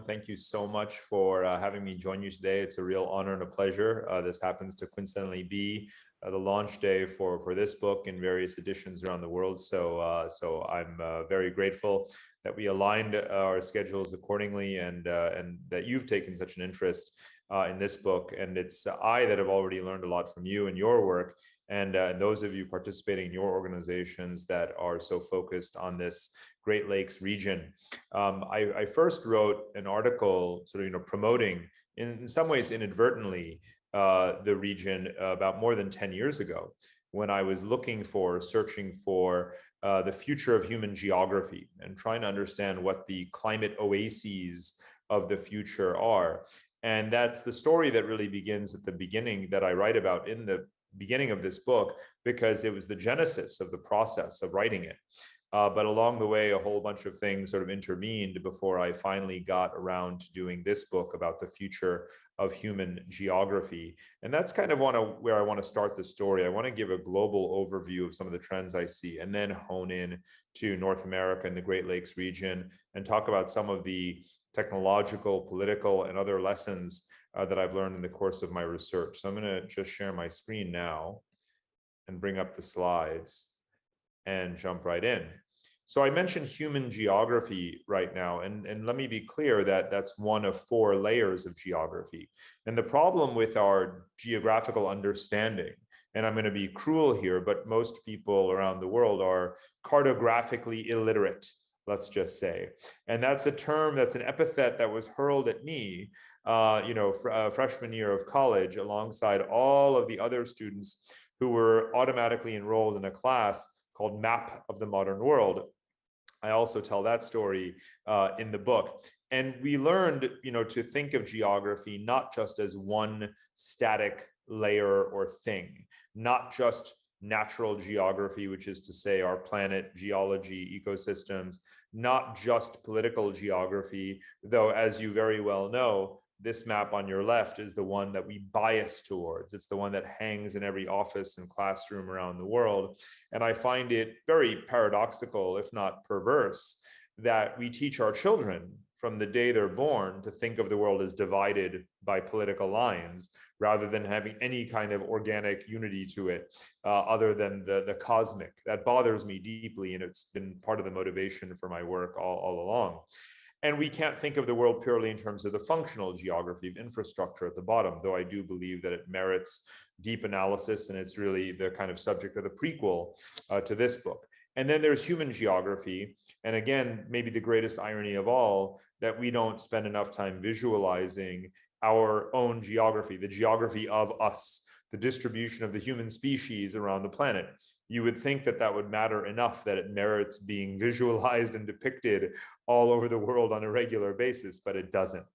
Thank you so much for having me join you today. It's a real honor and a pleasure. This happens to coincidentally be the launch day for this book in various editions around the world. So I'm very grateful that we aligned our schedules accordingly, and that you've taken such an interest in this book. And it's I that have already learned a lot from you and your work, and those of you participating in your organizations that are so focused on this Great Lakes region. I first wrote an article sort of, promoting in some ways inadvertently the region about more than 10 years ago, when I was searching for the future of human geography and trying to understand what the climate oases of the future are. And that's the story that really begins at the beginning, that I write about in the beginning of this book, because it was the genesis of the process of writing it. But along the way, a whole bunch of things sort of intervened before I finally got around to doing this book about the future of human geography. And that's kind of where I want to start the story. I want to give a global overview of some of the trends I see, and then hone in to North America and the Great Lakes region, and talk about some of the technological, political, and other lessons that I've learned in the course of my research. So I'm going to just share my screen now and bring up the slides and jump right in. So I mentioned human geography right now, and let me be clear that that's one of 4 layers of geography. And the problem with our geographical understanding, and I'm going to be cruel here, but most people around the world are cartographically illiterate, let's just say. And that's a term, that's an epithet that was hurled at me, freshman year of college, alongside all of the other students who were automatically enrolled in a class called Map of the Modern World. I also tell that story in the book. And we learned, to think of geography not just as one static layer or thing, not just natural geography, which is to say our planet, geology, ecosystems, not just political geography, though, as you very well know, this map on your left is the one that we bias towards. It's the one that hangs in every office and classroom around the world. And I find it very paradoxical, if not perverse, that we teach our children from the day they're born to think of the world as divided by political lines, rather than having any kind of organic unity to it, other than the cosmic. That bothers me deeply, and it's been part of the motivation for my work all along. And we can't think of the world purely in terms of the functional geography of infrastructure at the bottom, though I do believe that it merits deep analysis, and it's really the kind of subject of the prequel to this book. And then there's human geography. And again, maybe the greatest irony of all, that we don't spend enough time visualizing our own geography, the geography of us, the distribution of the human species around the planet. You would think that that would matter enough that it merits being visualized and depicted all over the world on a regular basis, but it doesn't.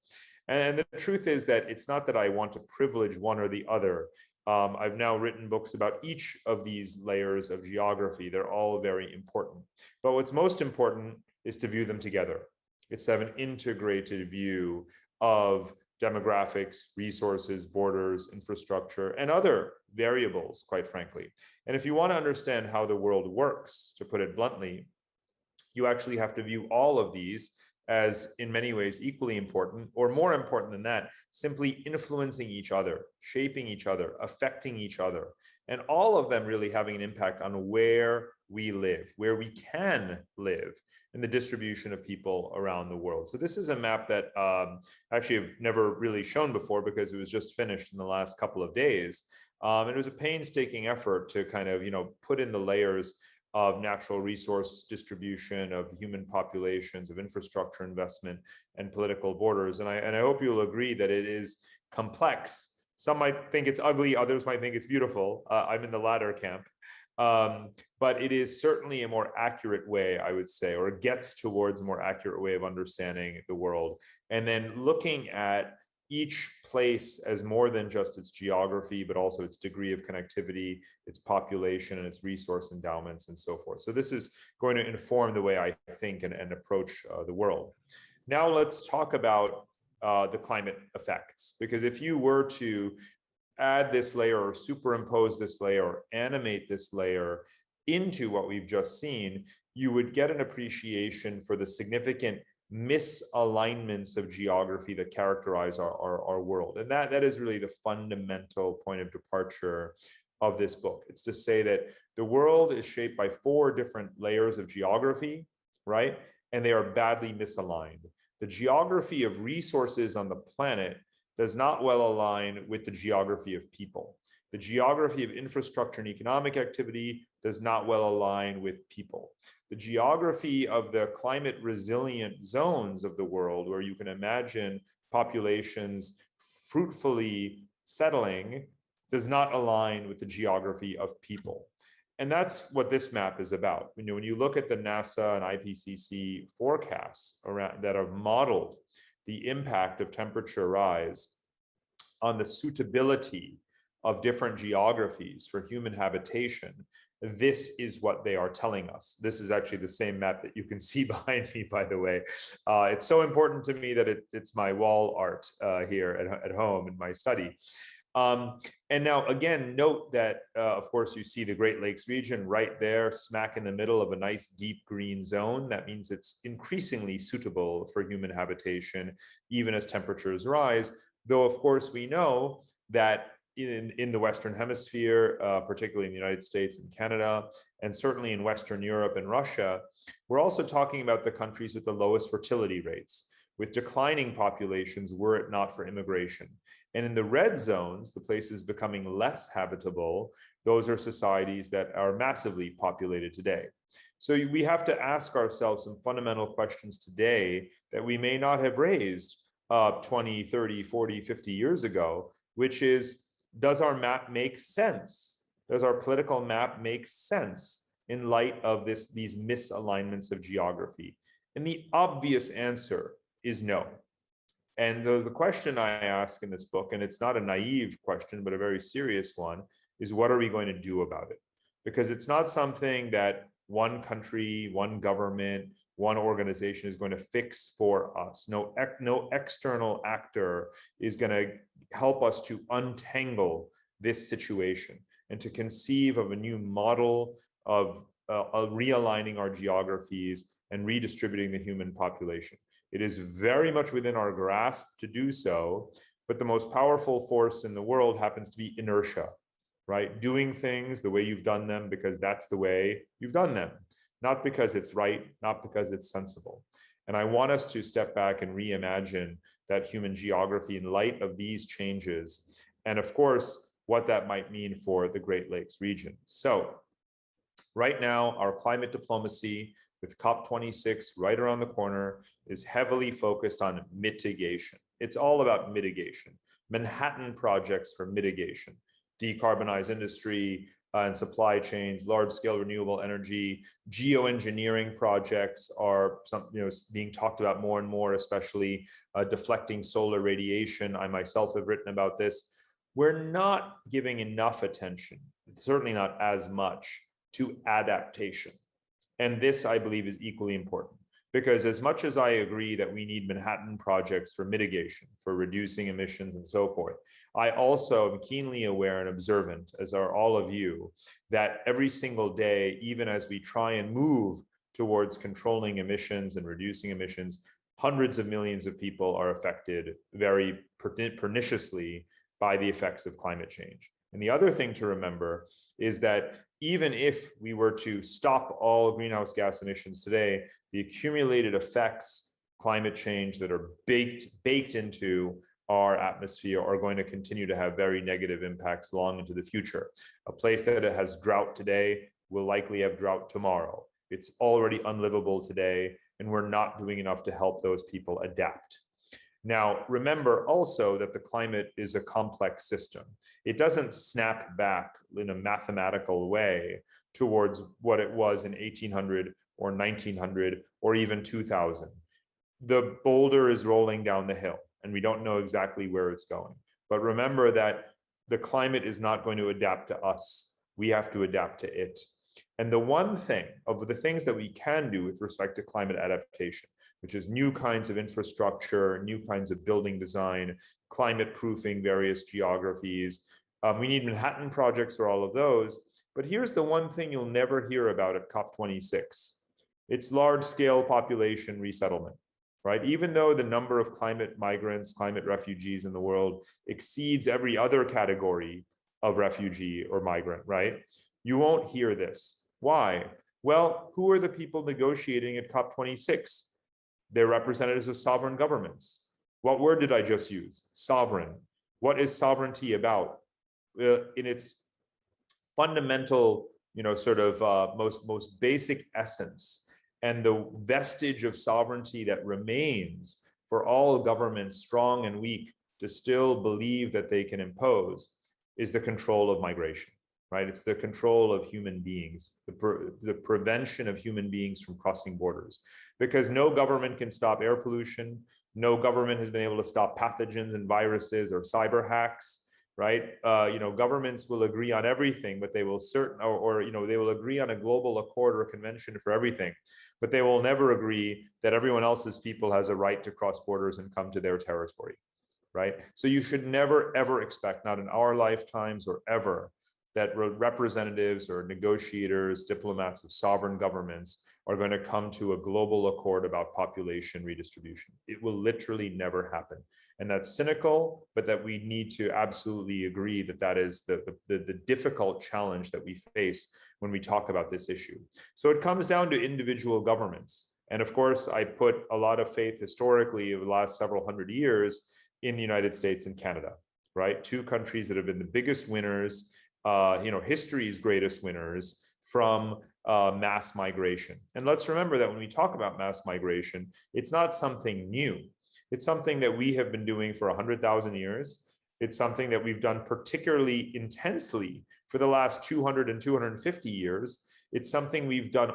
And the truth is that it's not that I want to privilege one or the other. I've now written books about each of these layers of geography. They're all very important. But what's most important is to view them together. It's to have an integrated view of demographics, resources, borders, infrastructure, and other variables, quite frankly. And if you want to understand how the world works, to put it bluntly, you actually have to view all of these as, in many ways, equally important, or more important than that, simply influencing each other, shaping each other, affecting each other, and all of them really having an impact on where we live, where we can live, in the distribution of people around the world. So this is a map that actually I've never really shown before, because it was just finished in the last couple of days. And it was a painstaking effort to kind of, put in the layers of natural resource distribution, of human populations, of infrastructure investment, and political borders. And I hope you'll agree that it is complex. Some might think it's ugly, others might think it's beautiful. I'm in the latter camp. But it is certainly a more accurate way, I would say, or gets towards a more accurate way of understanding the world. And then looking at each place as more than just its geography, but also its degree of connectivity, its population, and its resource endowments, and so forth. So this is going to inform the way I think and approach the world. Now let's talk about the climate effects, because if you were to add this layer or superimpose this layer or animate this layer into what we've just seen, you would get an appreciation for the significant misalignments of geography that characterize our world. And that is really the fundamental point of departure of this book. It's to say that the world is shaped by 4 different layers of geography, right? And they are badly misaligned. The geography of resources on the planet does not well align with the geography of people. The geography of infrastructure and economic activity does not well align with people. The geography of the climate resilient zones of the world, where you can imagine populations fruitfully settling, does not align with the geography of people. And that's what this map is about. You know, when you look at the NASA and IPCC forecasts around that have modeled the impact of temperature rise on the suitability of different geographies for human habitation, this is what they are telling us. This is actually the same map that you can see behind me, by the way. It's so important to me that it's my wall art here at home in my study. And now, again, note that, of course, you see the Great Lakes region right there, smack in the middle of a nice deep green zone. That means it's increasingly suitable for human habitation, even as temperatures rise. Though, of course, we know that in the Western Hemisphere, particularly in the United States and Canada, and certainly in Western Europe and Russia, we're also talking about the countries with the lowest fertility rates, with declining populations were it not for immigration. And in the red zones, the places becoming less habitable, those are societies that are massively populated today. So we have to ask ourselves some fundamental questions today that we may not have raised 20, 30, 40, 50 years ago, which is, does our map make sense? Does our political map make sense in light of these misalignments of geography? And the obvious answer is no. And the question I ask in this book, and it's not a naive question, but a very serious one, is what are we going to do about it? Because it's not something that one country, one government, one organization is going to fix for us. No external actor is going to help us to untangle this situation and to conceive of a new model of realigning our geographies and redistributing the human population. It is very much within our grasp to do so, but the most powerful force in the world happens to be inertia, right? Doing things the way you've done them because that's the way you've done them, not because it's right, not because it's sensible. And I want us to step back and reimagine that human geography in light of these changes, and of course, what that might mean for the Great Lakes region. So right now, our climate diplomacy with COP26 right around the corner is heavily focused on mitigation. It's all about mitigation. Manhattan projects for mitigation, decarbonize industry and supply chains, large-scale renewable energy, geoengineering projects are being talked about more and more, especially deflecting solar radiation. I myself have written about this. We're not giving enough attention, certainly not as much, to adaptation. And this, I believe, is equally important, because as much as I agree that we need Manhattan projects for mitigation, for reducing emissions and so forth, I also am keenly aware and observant, as are all of you, that every single day, even as we try and move towards controlling emissions and reducing emissions, hundreds of millions of people are affected very perniciously by the effects of climate change. And the other thing to remember is that even if we were to stop all greenhouse gas emissions today, the accumulated effects of climate change that are baked into our atmosphere are going to continue to have very negative impacts long into the future. A place that has drought today will likely have drought tomorrow. It's already unlivable today, and we're not doing enough to help those people adapt. Now, remember also that the climate is a complex system. It doesn't snap back in a mathematical way towards what it was in 1800 or 1900 or even 2000. The boulder is rolling down the hill, and we don't know exactly where it's going. But remember that the climate is not going to adapt to us. We have to adapt to it. And the one thing of the things that we can do with respect to climate adaptation, which is new kinds of infrastructure, new kinds of building design, climate proofing various geographies. We need Manhattan projects for all of those. But here's the one thing you'll never hear about at COP26. It's large-scale population resettlement. right? Even though the number of climate migrants, climate refugees in the world exceeds every other category of refugee or migrant, right? You won't hear this. Why? Well, who are the people negotiating at COP26? They're representatives of sovereign governments. What word did I just use? Sovereign. What is sovereignty about? In its fundamental, most basic essence, and the vestige of sovereignty that remains for all governments, strong and weak, to still believe that they can impose, is the control of migration, right? It's the control of human beings, the prevention of human beings from crossing borders, because no government can stop air pollution. No government has been able to stop pathogens and viruses or cyber hacks, right? Governments will agree on everything, but they will they will agree on a global accord or convention for everything, but they will never agree that everyone else's people has a right to cross borders and come to their territory, right? So you should never, ever expect, not in our lifetimes or ever, that representatives or negotiators, diplomats of sovereign governments are going to come to a global accord about population redistribution. It will literally never happen. And that's cynical, but that we need to absolutely agree that that is the difficult challenge that we face when we talk about this issue. So it comes down to individual governments. And of course, I put a lot of faith historically over the last several hundred years in the United States and Canada, right? Two countries that have been the biggest winners, history's greatest winners from mass migration. And let's remember that when we talk about mass migration, it's not something new. It's something that we have been doing for 100,000 years. It's something that we've done particularly intensely for the last 200 and 250 years. It's something we've done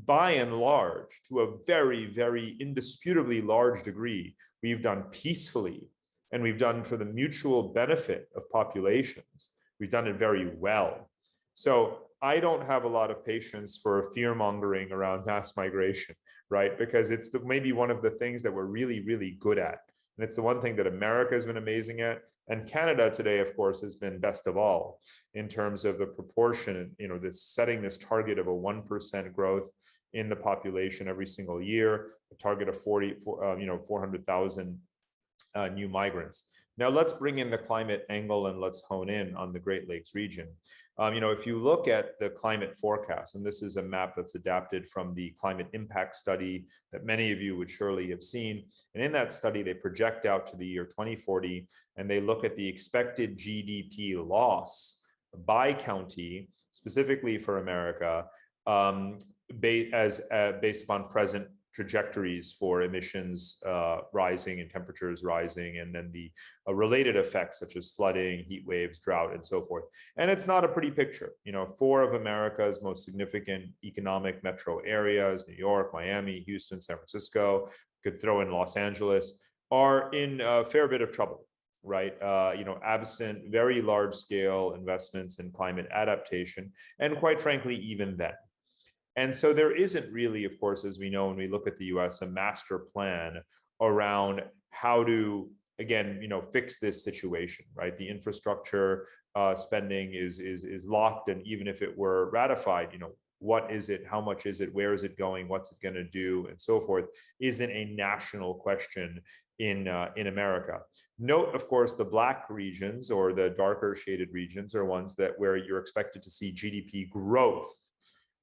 by and large, to a very, very indisputably large degree, we've done peacefully, and we've done for the mutual benefit of populations. We've done it very well. So I don't have a lot of patience for fear mongering around mass migration, right? Because it's maybe one of the things that we're really, really good at. And it's the one thing that America has been amazing at. And Canada today, of course, has been best of all in terms of the proportion, setting this target of a 1% growth in the population every single year, a target of 400,000 new migrants. Now let's bring in the climate angle and let's hone in on the Great Lakes region. If you look at the climate forecast, and this is a map that's adapted from the climate impact study that many of you would surely have seen. And in that study, they project out to the year 2040, and they look at the expected GDP loss by county, specifically for America, based upon present trajectories for emissions rising and temperatures rising, and then the related effects such as flooding, heat waves, drought, and so forth. And it's not a pretty picture. 4 of America's most significant economic metro areas, New York, Miami, Houston, San Francisco, could throw in Los Angeles, are in a fair bit of trouble, right? Absent very large scale investments in climate adaptation, and quite frankly, even then. And so there isn't really, of course, as we know, when we look at the US, a master plan around how to, again, fix this situation, right? The infrastructure spending is locked. And even if it were ratified, what is it? How much is it? Where is it going? What's it going to do? And so forth isn't a national question in America. Note, of course, the Black regions or the darker shaded regions are ones where you're expected to see GDP growth,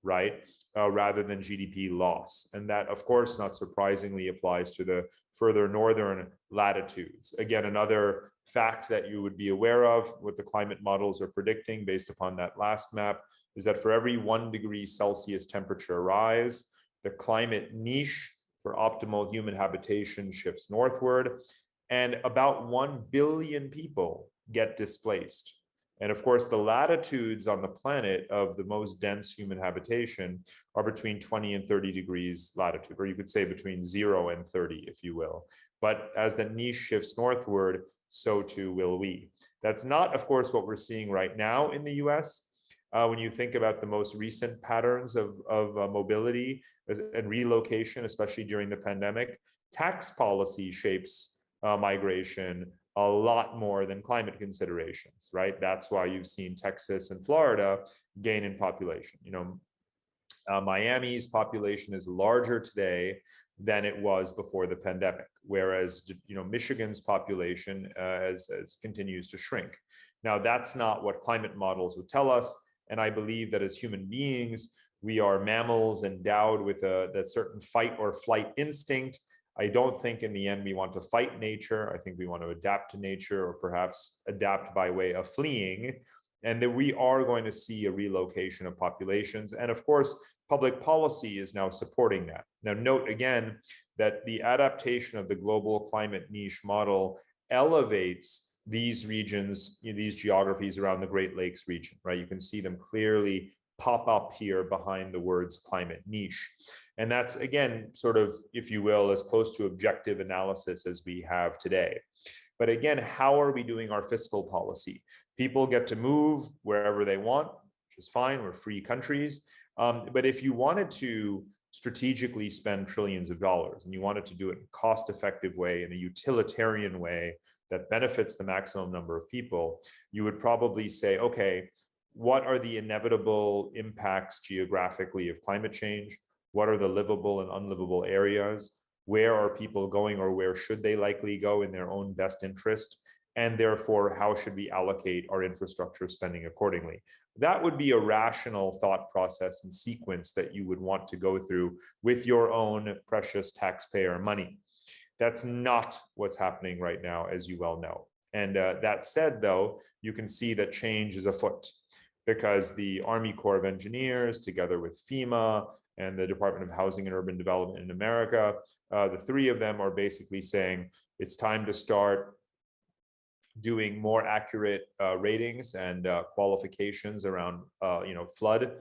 right? Rather than GDP loss. And that, of course, not surprisingly applies to the further northern latitudes. Again, another fact that you would be aware of, what the climate models are predicting based upon that last map, is that for every 1 degree Celsius temperature rise, the climate niche for optimal human habitation shifts northward, and about 1 billion people get displaced. And of course, the latitudes on the planet of the most dense human habitation are between 20 and 30 degrees latitude, or you could say between 0 and 30, if you will. But as the niche shifts northward, so too will we. That's not, of course, what we're seeing right now in the US. When you think about the most recent patterns of mobility and relocation, especially during the pandemic, tax policy shapes migration a lot more than climate considerations, right? That's why you've seen Texas and Florida gain in population. Miami's population is larger today than it was before the pandemic, whereas Michigan's population continues to shrink. Now, that's not what climate models would tell us, and I believe that as human beings, we are mammals endowed with that certain fight or flight instinct. I don't think in the end we want to fight nature. I think we want to adapt to nature, or perhaps adapt by way of fleeing, and that we are going to see a relocation of populations. And of course, public policy is now supporting that. Now, note again that the adaptation of the global climate niche model elevates these regions, these geographies around the Great Lakes region, right? You can see them clearly pop up here behind the words climate niche. And that's, again, sort of, if you will, as close to objective analysis as we have today. But again, how are we doing our fiscal policy? People get to move wherever they want, which is fine. We're free countries. But if you wanted to strategically spend trillions of dollars and you wanted to do it in a cost-effective way, in a utilitarian way that benefits the maximum number of people, you would probably say, okay, what are the inevitable impacts geographically of climate change? What are the livable and unlivable areas? Where are people going, or where should they likely go in their own best interest? And therefore, how should we allocate our infrastructure spending accordingly? That would be a rational thought process and sequence that you would want to go through with your own precious taxpayer money. That's not what's happening right now, as you well know. And that said, though, you can see that change is afoot, because the Army Corps of Engineers, together with FEMA and the Department of Housing and Urban Development in America, the three of them are basically saying it's time to start doing more accurate ratings and qualifications around flood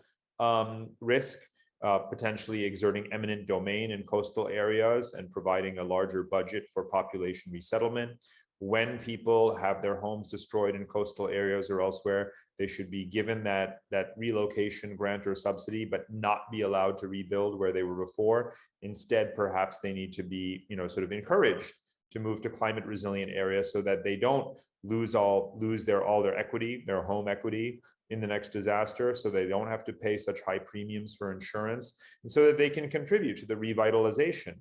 risk, potentially exerting eminent domain in coastal areas and providing a larger budget for population resettlement. When people have their homes destroyed in coastal areas or elsewhere, they should be given that relocation grant or subsidy, but not be allowed to rebuild where they were before. Instead, perhaps they need to be, sort of encouraged to move to climate resilient areas so that they don't lose all their equity, their home equity in the next disaster, so they don't have to pay such high premiums for insurance, and so that they can contribute to the revitalization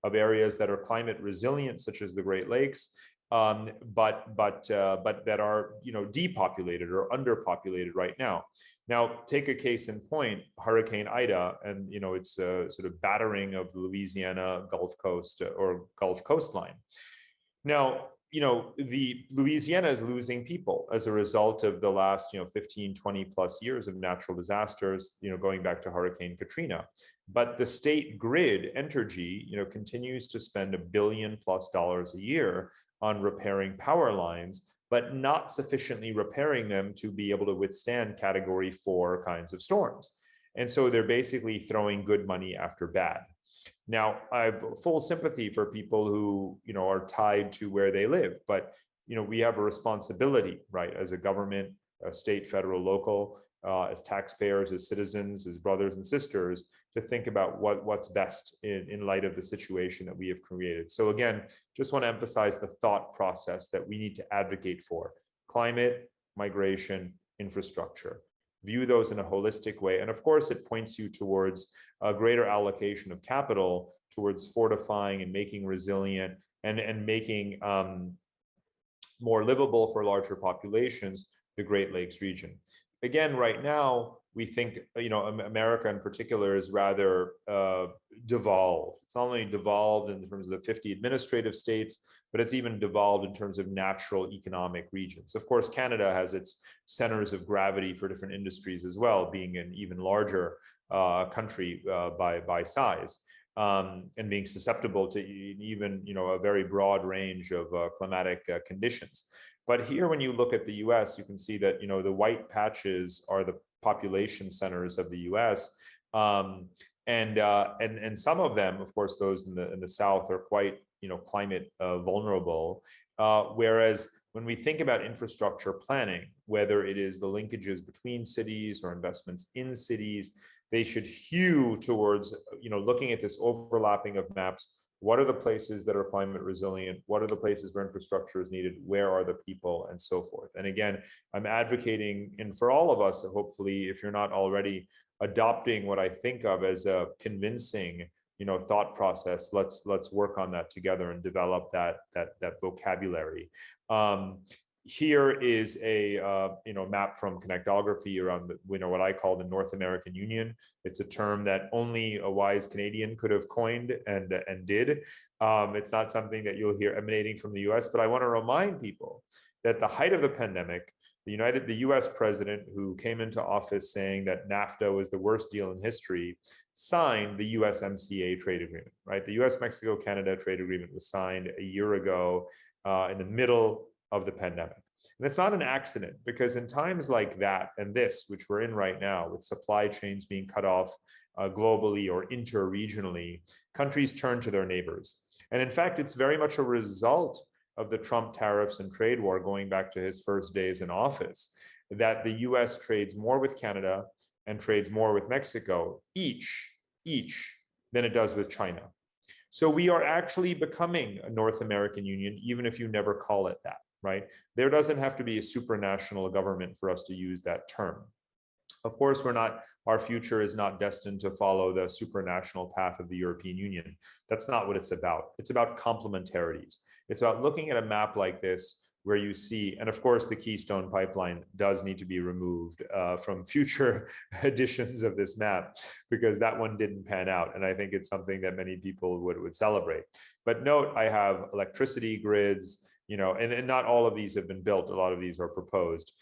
of areas that are climate resilient, such as the Great Lakes, but that are depopulated or underpopulated right now. Now, take a case in point, Hurricane Ida, and its sort of battering of the Louisiana Gulf Coast or Gulf coastline. Now, the Louisiana is losing people as a result of the last 15, 20 plus years of natural disasters, going back to Hurricane Katrina. But the state grid, Entergy, continues to spend $1 billion+ a year on repairing power lines, but not sufficiently repairing them to be able to withstand Category 4 kinds of storms. And so they're basically throwing good money after bad. Now, I have full sympathy for people who, are tied to where they live, but, we have a responsibility, right, as a government, state, federal, local, as taxpayers, as citizens, as brothers and sisters, to think about what's best in light of the situation that we have created. So again, just want to emphasize the thought process that we need to advocate for: climate, migration, infrastructure. View those in a holistic way. And of course, it points you towards a greater allocation of capital towards fortifying and making resilient and making more livable for larger populations the Great Lakes region. Again, right now, we think, America in particular is rather devolved. It's not only devolved in terms of the 50 administrative states, but it's even devolved in terms of natural economic regions. Of course, Canada has its centers of gravity for different industries as well, being an even larger country by size, and being susceptible to even a very broad range of climatic conditions. But here, when you look at the US, you can see that the white patches are the population centers of the US. And some of them, of course, those in the South are quite climate vulnerable. Whereas when we think about infrastructure planning, whether it is the linkages between cities or investments in cities, they should hew towards looking at this overlapping of maps, What are the places that are climate resilient? What are the places where infrastructure is needed? Where are the people, and so forth? And again, I'm advocating, and for all of us, hopefully, if you're not already adopting what I think of as a convincing, thought process, let's work on that together and develop that vocabulary. Here is a map from Connectography around what I call the North American Union. It's a term that only a wise Canadian could have coined and did. It's not something that you'll hear emanating from the US, but I want to remind people that at the height of the pandemic, the US president, who came into office saying that NAFTA was the worst deal in history, signed the USMCA trade agreement, right? The US-Mexico-Canada trade agreement was signed a year ago in the middle of the pandemic. And it's not an accident, because in times like that and this, which we're in right now, with supply chains being cut off globally or interregionally, countries turn to their neighbors. And in fact, it's very much a result of the Trump tariffs and trade war going back to his first days in office, that the US trades more with Canada and trades more with Mexico, each than it does with China. So we are actually becoming a North American Union, even if you never call it that, right? There doesn't have to be a supranational government for us to use that term. Of course, our future is not destined to follow the supranational path of the European Union. That's not what it's about. It's about complementarities. It's about looking at a map like this, where you see, and of course, the Keystone Pipeline does need to be removed from future editions of this map, because that one didn't pan out. And I think it's something that many people would celebrate. But note, I have electricity grids, and not all of these have been built. A lot of these are proposed.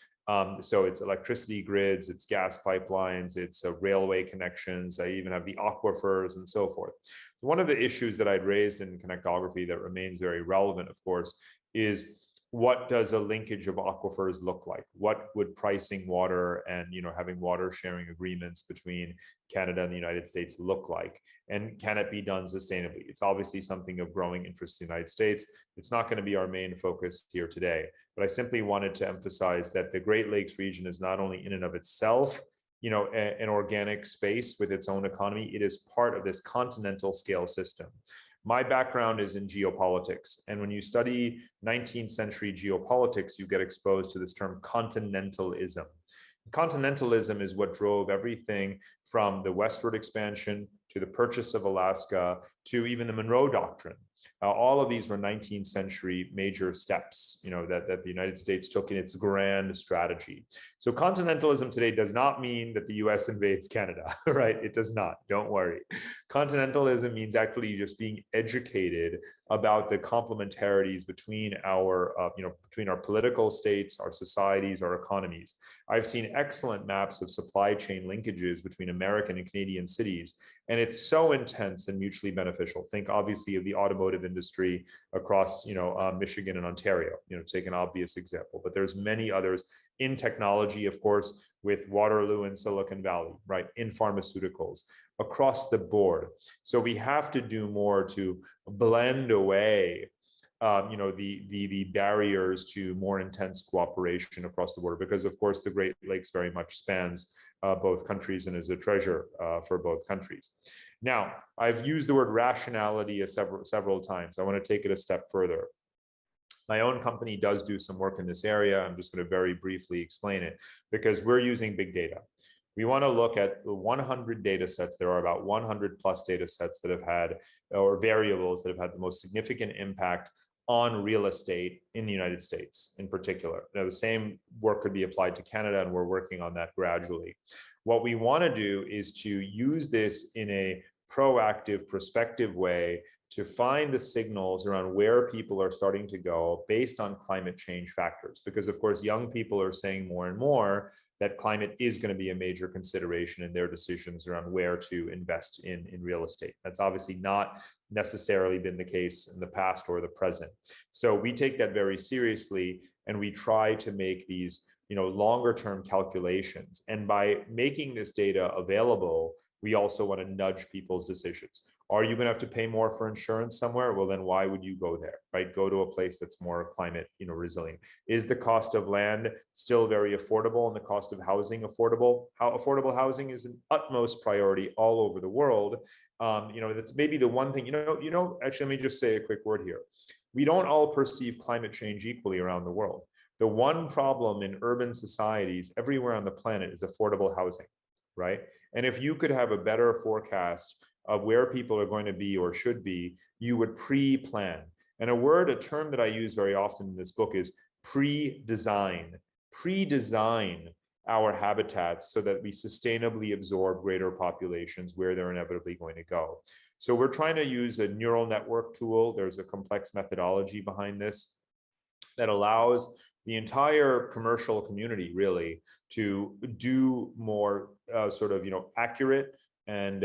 So it's electricity grids, it's gas pipelines, it's railway connections. I even have the aquifers and so forth. One of the issues that I'd raised in Connectography that remains very relevant, of course, is what does a linkage of aquifers look like? What would pricing water and having water sharing agreements between Canada and the United States look like? And can it be done sustainably? It's obviously something of growing interest in the United States. It's not going to be our main focus here today, but I simply wanted to emphasize that the Great Lakes region is not only in and of itself an organic space with its own economy, it is part of this continental scale system. My background is in geopolitics, and when you study 19th century geopolitics, you get exposed to this term continentalism. Continentalism is what drove everything from the westward expansion to the purchase of Alaska to even the Monroe Doctrine. All of these were 19th century major steps, that the United States took in its grand strategy. So continentalism today does not mean that the US invades Canada, right? It does not, don't worry. Continentalism means actually just being educated about the complementarities between our political states, our societies, our economies. I've seen excellent maps of supply chain linkages between American and Canadian cities, and it's so intense and mutually beneficial. Think obviously of the automotive industry across, Michigan and Ontario, take an obvious example, but there's many others in technology, of course, with Waterloo and Silicon Valley, right? In pharmaceuticals, across the board. So we have to do more to blend away the barriers to more intense cooperation across the border, because of course the Great Lakes very much spans both countries and is a treasure for both countries. Now, I've used the word rationality several times. I want to take it a step further. My own company does do some work in this area. I'm just going to very briefly explain it, because we're using big data. We want to look at the 100 data sets. There are about 100 plus data sets that have had, or variables that have had the most significant impact on real estate in the United States in particular. Now, the same work could be applied to Canada, and we're working on that gradually. What we want to do is to use this in a proactive, prospective way to find the signals around where people are starting to go based on climate change factors. Because of course, young people are saying more and more that climate is going to be a major consideration in their decisions around where to invest in real estate. That's obviously not necessarily been the case in the past or the present. So we take that very seriously, and we try to make these longer term calculations. And by making this data available, we also want to nudge people's decisions. Are you going to have to pay more for insurance somewhere? Well, then why would you go there, right? Go to a place that's more climate, resilient. Is the cost of land still very affordable and the cost of housing affordable? How affordable housing is an utmost priority all over the world. That's maybe the one thing, actually, let me just say a quick word here. We don't all perceive climate change equally around the world. The one problem in urban societies everywhere on the planet is affordable housing, right? And if you could have a better forecast of where people are going to be or should be, you would pre-plan. And a term that I use very often in this book is pre-design. Pre-design our habitats so that we sustainably absorb greater populations where they're inevitably going to go. So we're trying to use a neural network tool. There's a complex methodology behind this that allows the entire commercial community really to do more accurate and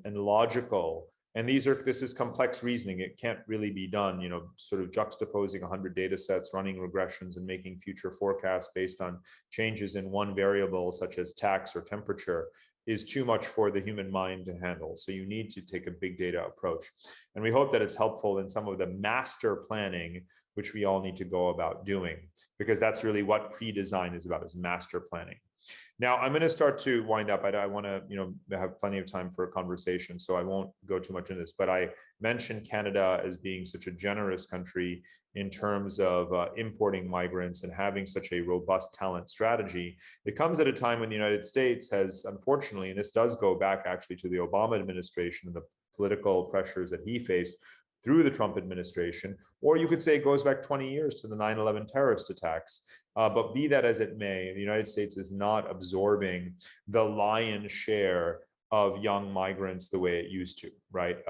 logical. And this is complex reasoning. It can't really be done, sort of juxtaposing 100 data sets, running regressions and making future forecasts based on changes in one variable such as tax or temperature is too much for the human mind to handle. So you need to take a big data approach. And we hope that it's helpful in some of the master planning which we all need to go about doing, because that's really what pre-design is about, is master planning. Now, I'm going to start to wind up. I want to, have plenty of time for a conversation, so I won't go too much into this. But I mentioned Canada as being such a generous country in terms of importing migrants and having such a robust talent strategy. It comes at a time when the United States has, unfortunately, and this does go back actually to the Obama administration and the political pressures that he faced through the Trump administration, or you could say it goes back 20 years to the 9/11 terrorist attacks. But be that as it may, the United States is not absorbing the lion's share of young migrants the way it used to, right?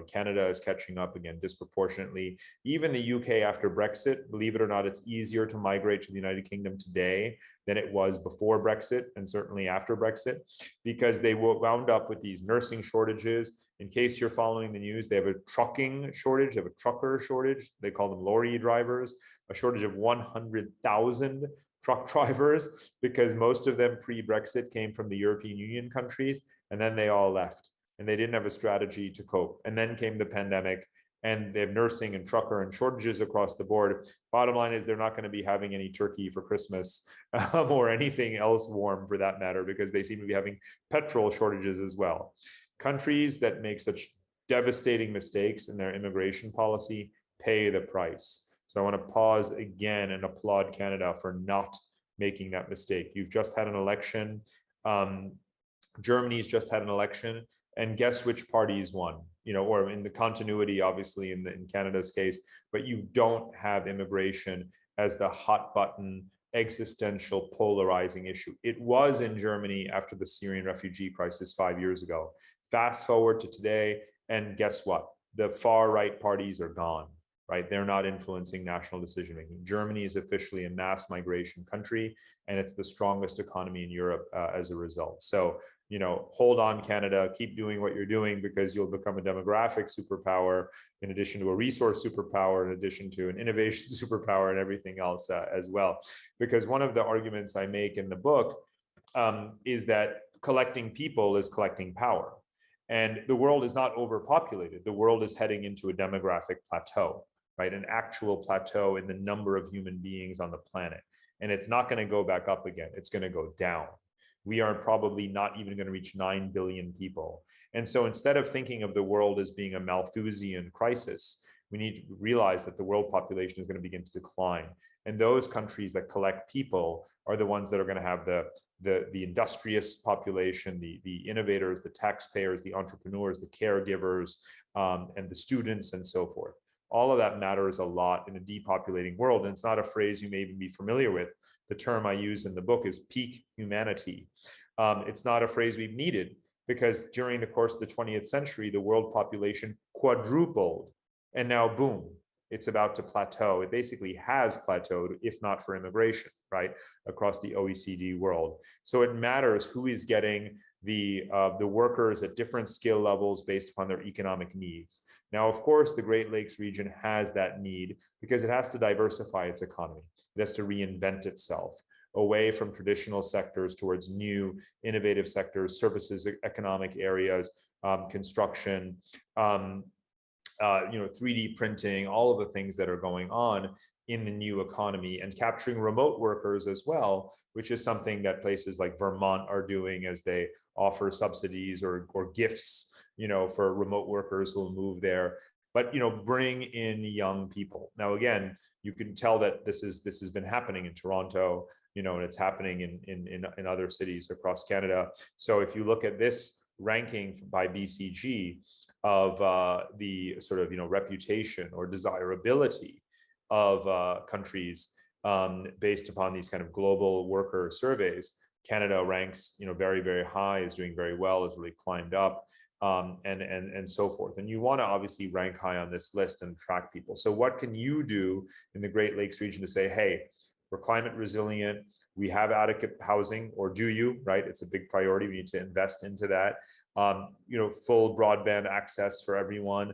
Canada is catching up again disproportionately. Even the UK after Brexit, believe it or not, it's easier to migrate to the United Kingdom today than it was before Brexit and certainly after Brexit, because they wound up with these nursing shortages. In case you're following the news, they have a trucking shortage, they have a trucker shortage. They call them lorry drivers, a shortage of 100,000 truck drivers, because most of them pre-Brexit came from the European Union countries, and then they all left and they didn't have a strategy to cope. And then came the pandemic, and they have nursing and trucker and shortages across the board. Bottom line is they're not going to be having any turkey for Christmas or anything else warm for that matter, because they seem to be having petrol shortages as well. Countries that make such devastating mistakes in their immigration policy pay the price. So I want to pause again and applaud Canada for not making that mistake. You've just had an election. Germany's just had an election, and guess which party's won? Or in the continuity, obviously, in Canada's case, but you don't have immigration as the hot button existential polarizing issue. It was in Germany after the Syrian refugee crisis 5 years ago. Fast forward to today, and guess what? The far right parties are gone, right? They're not influencing national decision making. Germany is officially a mass migration country, and it's the strongest economy in Europe as a result. So, hold on, Canada, keep doing what you're doing, because you'll become a demographic superpower in addition to a resource superpower, in addition to an innovation superpower and everything else as well. Because one of the arguments I make in the book is that collecting people is collecting power. And the world is not overpopulated. The world is heading into a demographic plateau, right? An actual plateau in the number of human beings on the planet. And it's not going to go back up again. It's going to go down. We are probably not even going to reach 9 billion people. And so instead of thinking of the world as being a Malthusian crisis, we need to realize that the world population is going to begin to decline. And those countries that collect people are the ones that are going to have the industrious population, the innovators, the taxpayers, the entrepreneurs, the caregivers, and the students, and so forth. All of that matters a lot in a depopulating world. And it's not a phrase you may even be familiar with. The term I use in the book is peak humanity. It's not a phrase we've needed, because during the course of the 20th century, the world population quadrupled. And now, boom, it's about to plateau. It basically has plateaued, if not for immigration, right, across the OECD world. So it matters who is getting the workers at different skill levels based upon their economic needs. Now, of course, the Great Lakes region has that need because it has to diversify its economy. It has to reinvent itself away from traditional sectors towards new innovative sectors, services, economic areas, construction, 3D printing, all of the things that are going on in the new economy, and capturing remote workers as well, which is something that places like Vermont are doing as they offer subsidies or gifts, for remote workers who will move there. But bring in young people. Now, again, you can tell that this has been happening in Toronto, and it's happening in other cities across Canada. So if you look at this ranking by BCG of the sort of reputation or desirability of countries based upon these kind of global worker surveys, Canada ranks very, very high, is doing very well, has really climbed up, and so forth. And you want to obviously rank high on this list and attract people. So what can you do in the Great Lakes region to say, hey, we're climate resilient, we have adequate housing, or do you, right? It's a big priority. We need to invest into that. Full broadband access for everyone,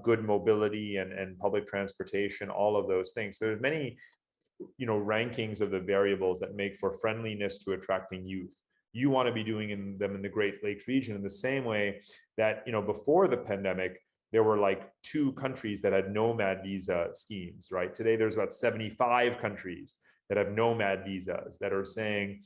good mobility and public transportation, all of those things. So there's many, rankings of the variables that make for friendliness to attracting youth. You want to be doing them in the Great Lakes region in the same way that, before the pandemic, there were like 2 countries that had nomad visa schemes, right? Today, there's about 75 countries that have nomad visas that are saying,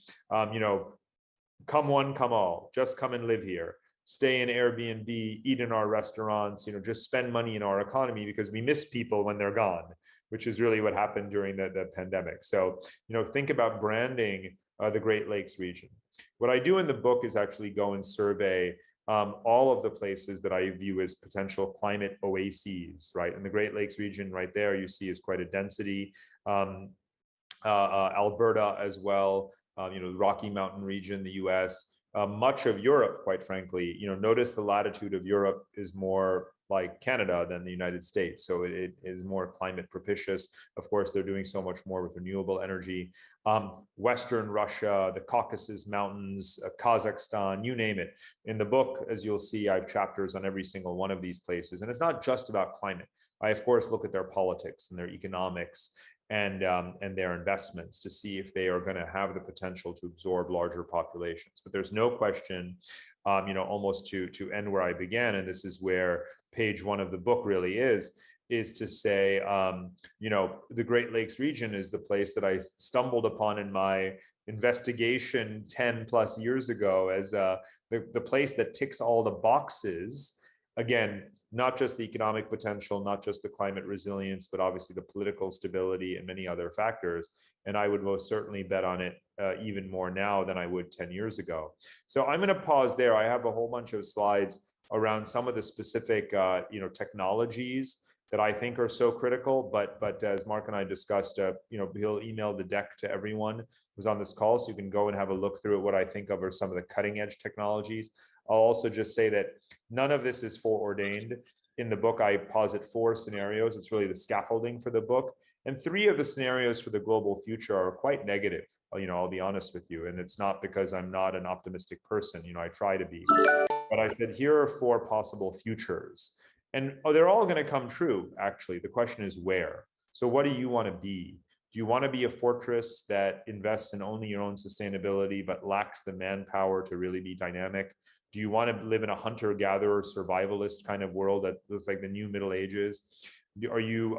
come one, come all, just come and live here, stay in Airbnb, eat in our restaurants, just spend money in our economy because we miss people when they're gone, which is really what happened during the pandemic. So, think about branding the Great Lakes region. What I do in the book is actually go and survey all of the places that I view as potential climate oases, right? In the Great Lakes region right there, you see is quite a density. Alberta as well, the Rocky Mountain region, the US, much of Europe, quite frankly. Notice the latitude of Europe is more like Canada than the United States. So it is more climate propitious. Of course, they're doing so much more with renewable energy. Western Russia, the Caucasus Mountains, Kazakhstan, you name it. In the book, as you'll see, I have chapters on every single one of these places. And it's not just about climate. I, of course, look at their politics and their economics and their investments to see if they are going to have the potential to absorb larger populations. But there's no question, almost to end where I began, and this is where page 1 of the book really is to say, the Great Lakes region is the place that I stumbled upon in my investigation 10 plus years ago as the place that ticks all the boxes. Again, not just the economic potential, not just the climate resilience, but obviously the political stability and many other factors. And I would most certainly bet on it even more now than I would 10 years ago. So I'm going to pause there. I have a whole bunch of slides around some of the specific, technologies that I think are so critical. But as Mark and I discussed, he'll email the deck to everyone who's on this call, so you can go and have a look through what I think of are some of the cutting edge technologies. I'll also just say that none of this is foreordained. In the book, I posit 4 scenarios. It's really the scaffolding for the book. And 3 of the scenarios for the global future are quite negative. I'll be honest with you. And it's not because I'm not an optimistic person. I try to be. But I said, here are 4 possible futures. And they're all going to come true, actually. The question is where. So what do you want to be? Do you want to be a fortress that invests in only your own sustainability, but lacks the manpower to really be dynamic? Do you want to live in a hunter-gatherer, survivalist kind of world that looks like the new Middle Ages? Are you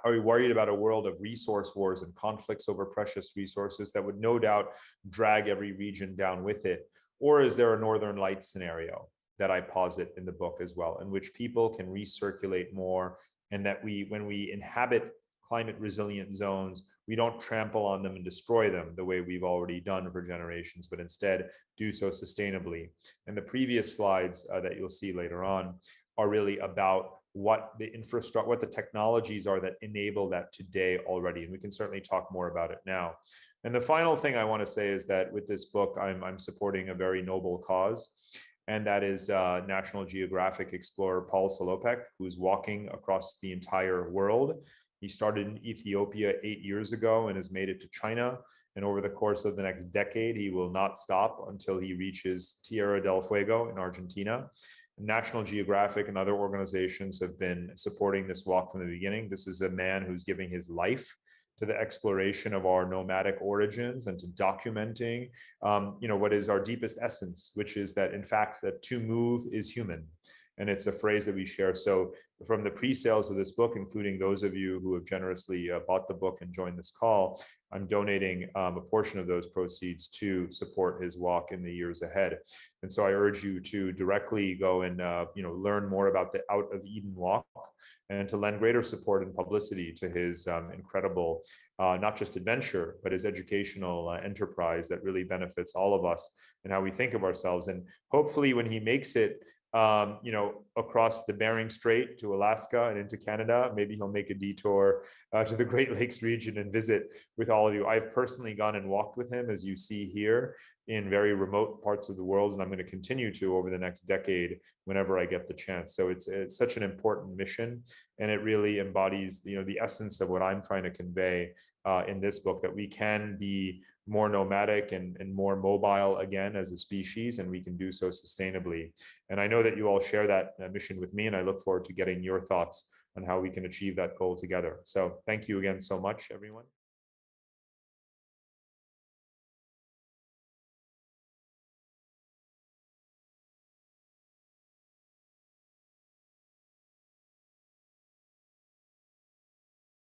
worried about a world of resource wars and conflicts over precious resources that would no doubt drag every region down with it? Or is there a Northern Lights scenario that I posit in the book as well, in which people can recirculate more, and that when we inhabit climate resilient zones, we don't trample on them and destroy them the way we've already done for generations, but instead do so sustainably. And the previous slides that you'll see later on are really about what the infrastructure, what the technologies are that enable that today already. And we can certainly talk more about it now. And the final thing I want to say is that with this book, I'm supporting a very noble cause. And that is National Geographic explorer Paul Salopek, who's walking across the entire world. He started in Ethiopia 8 years ago and has made it to China. And over the course of the next decade, he will not stop until he reaches Tierra del Fuego in Argentina. National Geographic and other organizations have been supporting this walk from the beginning. This is a man who's giving his life to the exploration of our nomadic origins and to documenting, what is our deepest essence, which is that in fact that to move is human. And it's a phrase that we share. So from the pre-sales of this book, including those of you who have generously bought the book and joined this call, I'm donating a portion of those proceeds to support his walk in the years ahead. And so I urge you to directly go and learn more about the Out of Eden walk, and to lend greater support and publicity to his incredible, not just adventure, but his educational enterprise that really benefits all of us and how we think of ourselves. And hopefully when he makes it across the Bering Strait to Alaska and into Canada, maybe he'll make a detour to the Great Lakes region and visit with all of you. I've personally gone and walked with him, as you see here, in very remote parts of the world, and I'm going to continue to over the next decade whenever I get the chance. So it's such an important mission, and it really embodies the essence of what I'm trying to convey in this book, that we can be more nomadic and more mobile again as a species, and we can do so sustainably. And I know that you all share that mission with me, and I look forward to getting your thoughts on how we can achieve that goal together. So thank you again so much, everyone.